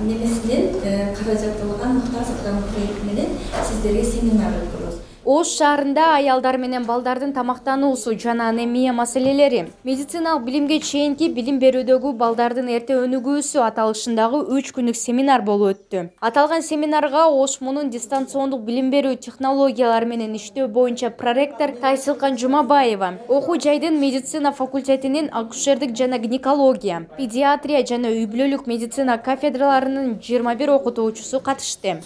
немесинен каражатталган мыкты азыктануу проекти менен сиздерге семинар өткөрөбүз. Ош шаарында аялдар менен балдардын тамактануусу жана анемия маселелери, медициналык билимге чейинки билим берүүдөгү балдардын эрте өнүгүүсү аталышындагы 3 күнлүк семинар болуп өттү. Аталган семинарга ОШМУнун дистанциондук билим берүү технологиялары менен иштөө боюнча проректор Тайсылкан Жумабаева, окуу жайдын медицина факультетинин акушердик жана гинекология, педиатрия жана үй бүлөлүк медицина кафедраларынын 21 окутуучусу катышты.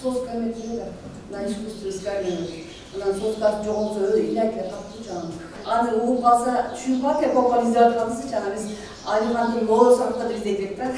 Ondan soskası çoğulsa ilaçla kaptı canım. Adı uğur kalsa şu bak ya popüler kalması canım. Biz ayrılandır yolu sakta biz dekrekler.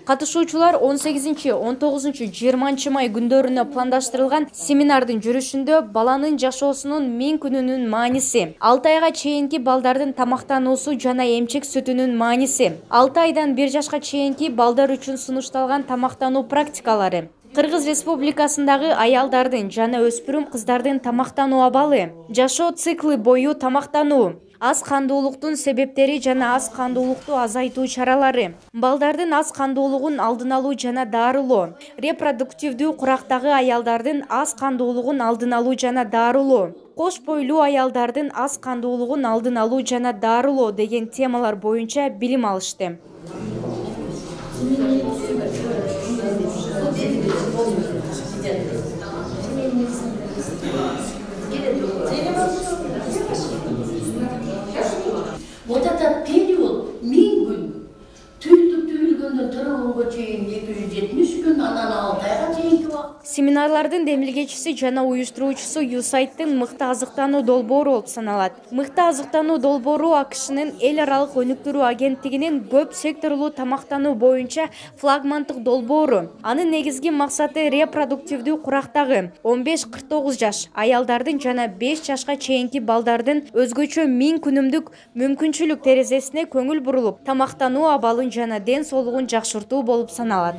Катышуучулар 18, 19, 20 май күндөрүнө пландаштырылган семинардын жүрүшүндө баланын жашоосунун 1000 күнүнүн мааниси, 6 айга чейинки балдардын тамактануусу жана эмчек сүтүнүн мааниси, 6 айдан 1 жашка чейинки балдар үчүн сунушталган тамактануу практикалары, Кыргыз Республикасындагы аялдардын жана өспүрүм кыздардын тамактануу абалы, жашоо циклы бою тамактануу, аз кандуулуктун себептери жана аз кандуулукту азайтуу чаралары, балдардын аз кандуулугун алдын алуу жана дарылоо, репродуктивдүү курактагы аялдардын аз кандуулугун алдын алуу жана дарылоо, кош бойлуу аялдардын аз кандуулугун алдын алуу жана дарылоо деген темалар боюнча билим алышты. Вот этот период 1000 gün, tüylgönden tırılgınga çeyin 270 gün, anan 6 ayga çeyinki vaqt. Семинарлардын демилгечиси жана уюштуруучусу USAID-тын мыкты азыктануу долбоору болуп саналат. Мыкты азыктануу долбоору АКШнын эл аралык өнүктүрүү агенттигинин көп секторлуу тамактануу боюнча флагмандык долбоору. Анын негизги максаты репродуктивдүү курактагы 15-49 жаш аялдардын жана 5 жашка чейинки балдардын өзгөчө 1000 күнүмдүк мүмкүнчүлүк терезесине көңүл бурулуп, тамактануу абалын жана ден соолугун жакшыртуу болуп саналат.